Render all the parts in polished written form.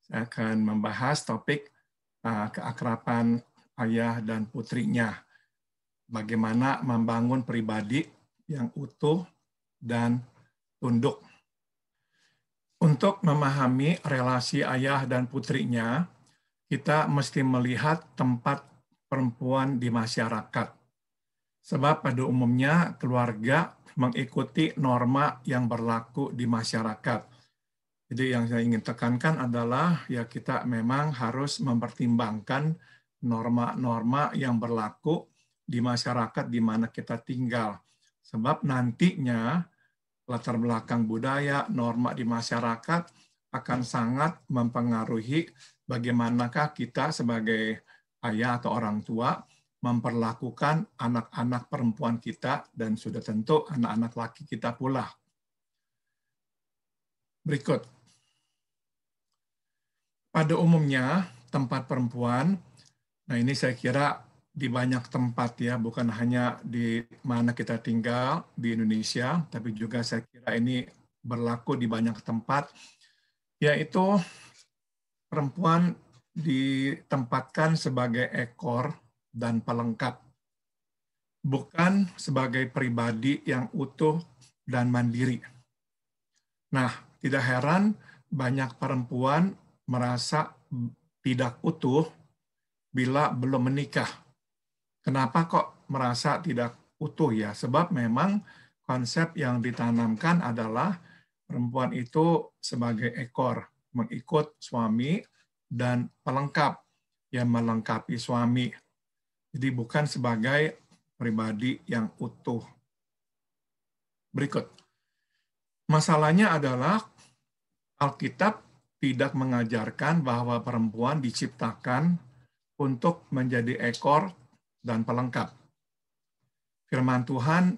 Saya akan membahas topik keakraban ayah dan putrinya. Bagaimana membangun pribadi yang utuh dan tunduk. Untuk memahami relasi ayah dan putrinya, kita mesti melihat tempat perempuan di masyarakat. Sebab pada umumnya keluarga mengikuti norma yang berlaku di masyarakat. Jadi yang saya ingin tekankan adalah ya kita memang harus mempertimbangkan norma-norma yang berlaku di masyarakat di mana kita tinggal. Sebab nantinya latar belakang budaya, norma di masyarakat akan sangat mempengaruhi bagaimanakah kita sebagai ayah atau orang tua memperlakukan anak-anak perempuan kita dan sudah tentu anak-anak laki kita pula. Berikut. Pada umumnya, tempat perempuan, nah ini saya kira di banyak tempat ya, bukan hanya di mana kita tinggal di Indonesia, tapi juga saya kira ini berlaku di banyak tempat, yaitu perempuan ditempatkan sebagai ekor dan pelengkap, bukan sebagai pribadi yang utuh dan mandiri. Nah, tidak heran banyak perempuan merasa tidak utuh bila belum menikah. Kenapa kok merasa tidak utuh ya? Sebab memang konsep yang ditanamkan adalah perempuan itu sebagai ekor, mengikut suami dan pelengkap yang melengkapi suami. Jadi bukan sebagai pribadi yang utuh. Berikut. Masalahnya adalah Alkitab tidak mengajarkan bahwa perempuan diciptakan untuk menjadi ekor dan pelengkap. Firman Tuhan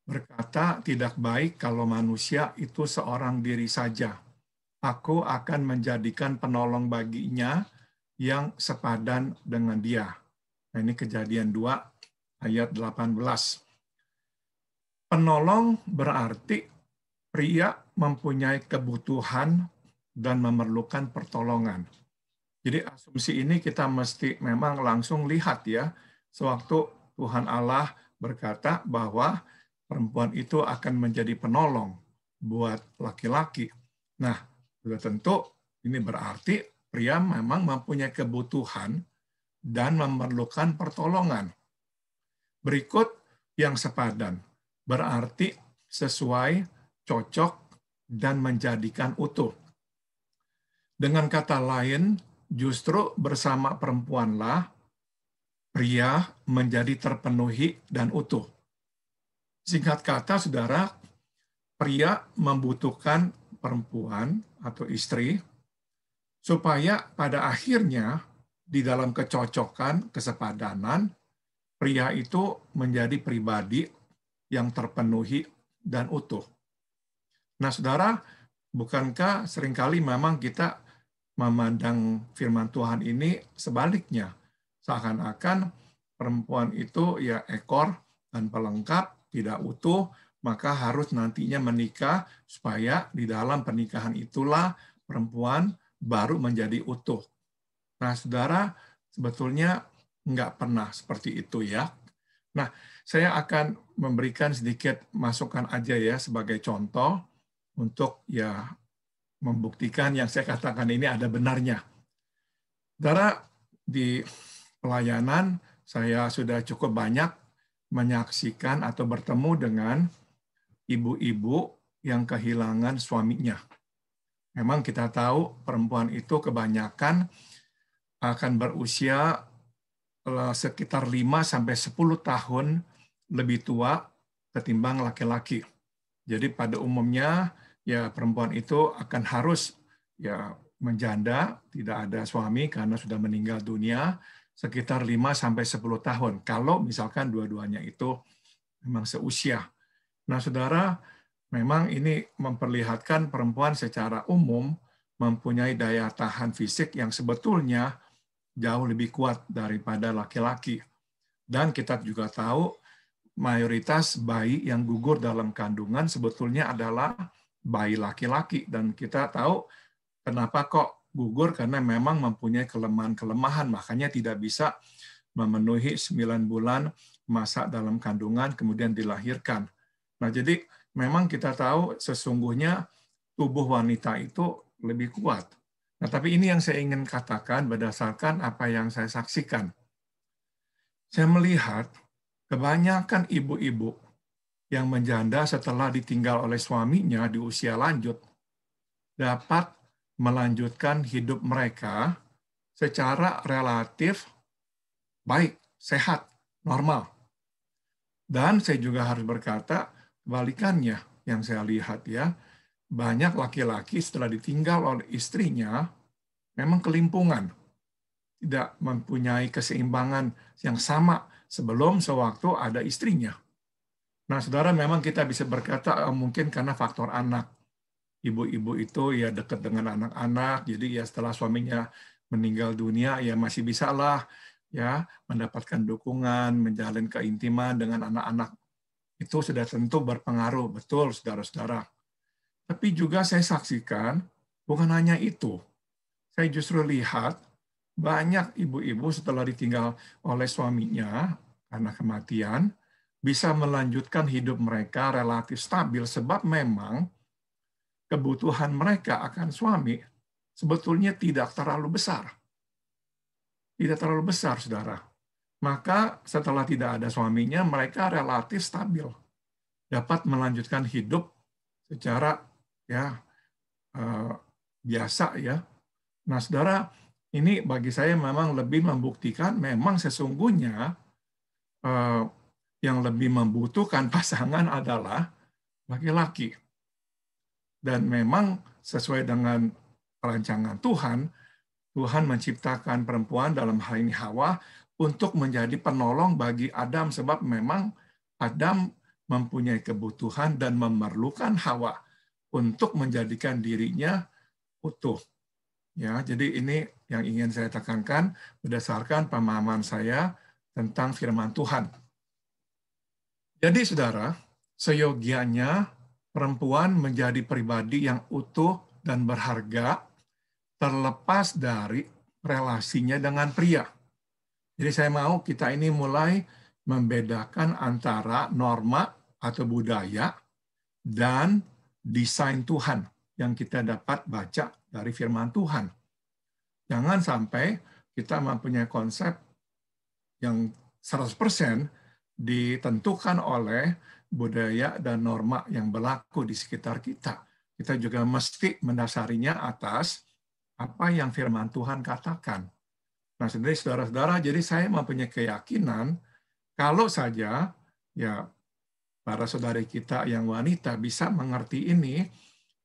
berkata, tidak baik kalau manusia itu seorang diri saja. Aku akan menjadikan penolong baginya yang sepadan dengan dia. Nah, ini Kejadian 2 ayat 18. Penolong berarti pria mempunyai kebutuhan dan memerlukan pertolongan. Jadi asumsi ini kita mesti memang langsung lihat ya, sewaktu Tuhan Allah berkata bahwa perempuan itu akan menjadi penolong buat laki-laki. Nah, sudah tentu ini berarti pria memang mempunyai kebutuhan dan memerlukan pertolongan. Berikut yang sepadan, berarti sesuai, cocok, dan menjadikan utuh. Dengan kata lain, justru bersama perempuanlah pria menjadi terpenuhi dan utuh. Singkat kata, saudara, pria membutuhkan perempuan atau istri supaya pada akhirnya di dalam kecocokan, kesepadanan, pria itu menjadi pribadi yang terpenuhi dan utuh. Nah, saudara, bukankah seringkali memang kita memandang firman Tuhan ini sebaliknya? Seakan-akan perempuan itu ya ekor dan pelengkap, tidak utuh, maka harus nantinya menikah supaya di dalam pernikahan itulah perempuan baru menjadi utuh. Nah, saudara, sebetulnya nggak pernah seperti itu ya. Nah, saya akan memberikan sedikit masukan aja ya sebagai contoh untuk ya membuktikan yang saya katakan ini ada benarnya. Saudara, di pelayanan saya sudah cukup banyak menyaksikan atau bertemu dengan ibu-ibu yang kehilangan suaminya. Memang kita tahu perempuan itu kebanyakan akan berusia sekitar 5-10 tahun lebih tua ketimbang laki-laki. Jadi pada umumnya ya perempuan itu akan harus ya menjanda, tidak ada suami karena sudah meninggal dunia sekitar 5-10 tahun. Kalau misalkan dua-duanya itu memang seusia. Nah, saudara, memang ini memperlihatkan perempuan secara umum mempunyai daya tahan fisik yang sebetulnya jauh lebih kuat daripada laki-laki. Dan kita juga tahu mayoritas bayi yang gugur dalam kandungan sebetulnya adalah bayi laki-laki. Dan kita tahu kenapa kok gugur karena memang mempunyai kelemahan-kelemahan, makanya tidak bisa memenuhi 9 bulan masa dalam kandungan kemudian dilahirkan. Nah, jadi memang kita tahu sesungguhnya tubuh wanita itu lebih kuat. Nah, tapi ini yang saya ingin katakan berdasarkan apa yang saya saksikan. Saya melihat kebanyakan ibu-ibu yang menjanda setelah ditinggal oleh suaminya di usia lanjut dapat melanjutkan hidup mereka secara relatif baik, sehat, normal. Dan saya juga harus berkata, kebalikannya yang saya lihat ya, banyak laki-laki setelah ditinggal oleh istrinya memang kelimpungan, tidak mempunyai keseimbangan yang sama sebelum sewaktu ada istrinya. Nah, saudara, memang kita bisa berkata mungkin karena faktor anak. Ibu-ibu itu ya dekat dengan anak-anak, jadi ya setelah suaminya meninggal dunia ya masih bisa lah ya mendapatkan dukungan, menjalin keintiman dengan anak-anak. Itu sudah tentu berpengaruh, betul saudara-saudara. Tapi juga saya saksikan bukan hanya itu. Saya justru lihat banyak ibu-ibu setelah ditinggal oleh suaminya karena kematian bisa melanjutkan hidup mereka relatif stabil sebab memang kebutuhan mereka akan suami sebetulnya tidak terlalu besar. Tidak terlalu besar, saudara. Maka setelah tidak ada suaminya, mereka relatif stabil. Dapat melanjutkan hidup secara ya biasa ya. Nah, saudara, ini bagi saya memang lebih membuktikan memang sesungguhnya yang lebih membutuhkan pasangan adalah laki-laki. Dan memang sesuai dengan perancangan Tuhan, Tuhan menciptakan perempuan dalam hal ini Hawa untuk menjadi penolong bagi Adam sebab memang Adam mempunyai kebutuhan dan memerlukan Hawa untuk menjadikan dirinya utuh. Ya, jadi ini yang ingin saya tekankan berdasarkan pemahaman saya tentang firman Tuhan. Jadi saudara, seyogianya perempuan menjadi pribadi yang utuh dan berharga terlepas dari relasinya dengan pria. Jadi saya mau kita ini mulai membedakan antara norma atau budaya dan desain Tuhan yang kita dapat baca dari firman Tuhan. Jangan sampai kita mempunyai konsep yang 100% ditentukan oleh budaya dan norma yang berlaku di sekitar kita. Kita juga mesti mendasarinya atas apa yang firman Tuhan katakan. Nah, saudara-saudara, jadi saya mempunyai keyakinan kalau saja ya para saudari kita yang wanita bisa mengerti ini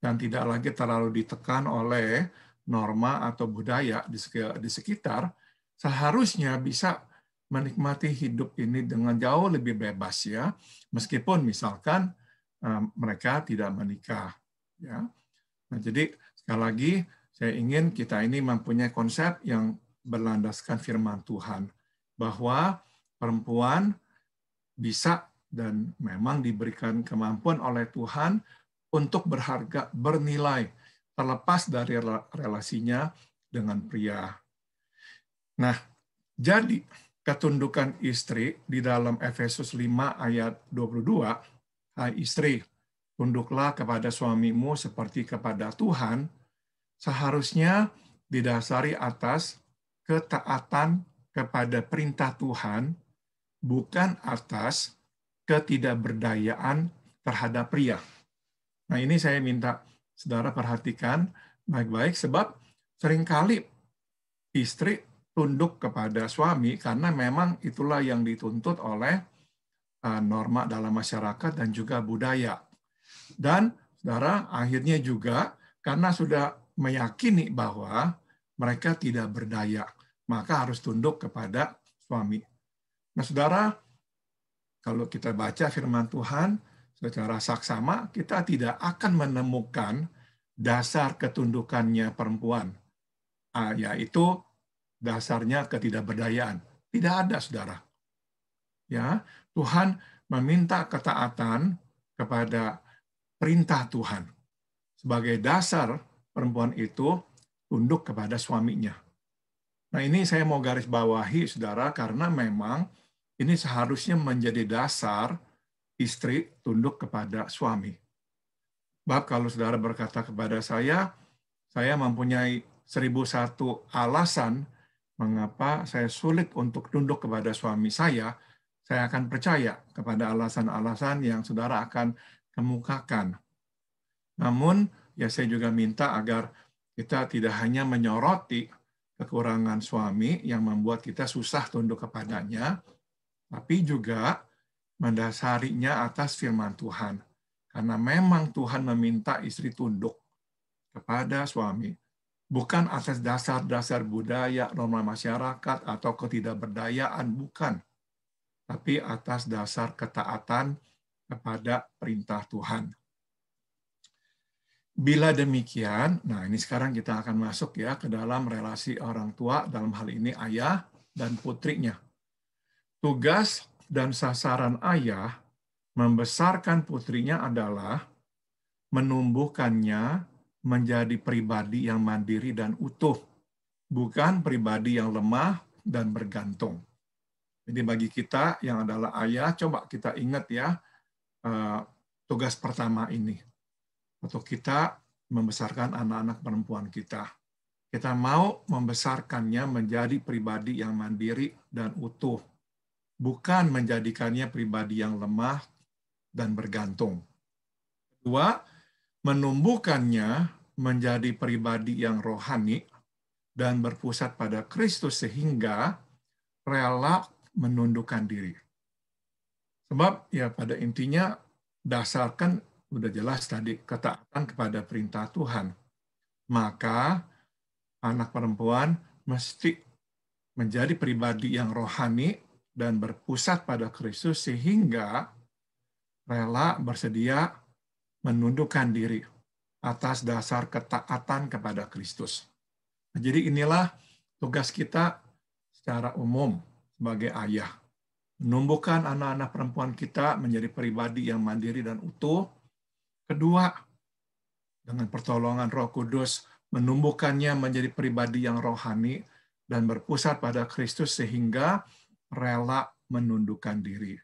dan tidak lagi terlalu ditekan oleh norma atau budaya di sekitar, seharusnya bisa menikmati hidup ini dengan jauh lebih bebas ya, meskipun misalkan mereka tidak menikah ya. Nah, jadi sekali lagi saya ingin kita ini mempunyai konsep yang berlandaskan firman Tuhan bahwa perempuan bisa dan memang diberikan kemampuan oleh Tuhan untuk berharga, bernilai terlepas dari relasinya dengan pria. Nah, jadi ketundukan istri di dalam Efesus 5 ayat 22, hai istri, tunduklah kepada suamimu seperti kepada Tuhan, seharusnya didasari atas ketaatan kepada perintah Tuhan, bukan atas ketidakberdayaan terhadap pria. Nah, ini saya minta saudara perhatikan baik-baik, sebab seringkali istri tunduk kepada suami karena memang itulah yang dituntut oleh norma dalam masyarakat dan juga budaya. Dan saudara akhirnya juga karena sudah meyakini bahwa mereka tidak berdaya, maka harus tunduk kepada suami. Nah, saudara, kalau kita baca firman Tuhan secara saksama, kita tidak akan menemukan dasar ketundukannya perempuan, yaitu dasarnya ketidakberdayaan. Tidak ada, saudara. Ya, Tuhan meminta ketaatan kepada perintah Tuhan. Sebagai dasar perempuan itu tunduk kepada suaminya. Nah, ini saya mau garis bawahi, saudara, karena memang ini seharusnya menjadi dasar istri tunduk kepada suami. Sebab kalau saudara berkata kepada saya mempunyai 1001 alasan mengapa saya sulit untuk tunduk kepada suami saya akan percaya kepada alasan-alasan yang saudara akan kemukakan. Namun, ya saya juga minta agar kita tidak hanya menyoroti kekurangan suami yang membuat kita susah tunduk kepadanya, tapi juga mendasarinya atas firman Tuhan. Karena memang Tuhan meminta istri tunduk kepada suami, bukan atas dasar-dasar budaya, norma masyarakat, atau ketidakberdayaan, bukan. Tapi atas dasar ketaatan kepada perintah Tuhan. Bila demikian, nah ini sekarang kita akan masuk ya ke dalam relasi orang tua, dalam hal ini ayah dan putrinya. Tugas dan sasaran ayah membesarkan putrinya adalah menumbuhkannya menjadi pribadi yang mandiri dan utuh, bukan pribadi yang lemah dan bergantung. Jadi bagi kita yang adalah ayah, coba kita ingat ya tugas pertama ini. Untuk kita membesarkan anak-anak perempuan kita. Kita mau membesarkannya menjadi pribadi yang mandiri dan utuh, bukan menjadikannya pribadi yang lemah dan bergantung. Kedua, menumbuhkannya menjadi pribadi yang rohani dan berpusat pada Kristus sehingga rela menundukkan diri. Sebab ya pada intinya dasarkan udah jelas tadi, ketaatan kepada perintah Tuhan. Maka anak perempuan mesti menjadi pribadi yang rohani dan berpusat pada Kristus sehingga rela bersedia menundukkan diri atas dasar ketaatan kepada Kristus. Nah, jadi inilah tugas kita secara umum sebagai ayah. Menumbuhkan anak-anak perempuan kita menjadi pribadi yang mandiri dan utuh. Kedua, dengan pertolongan Roh Kudus, menumbuhkannya menjadi pribadi yang rohani dan berpusat pada Kristus sehingga rela menundukkan diri.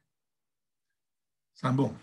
Sambung.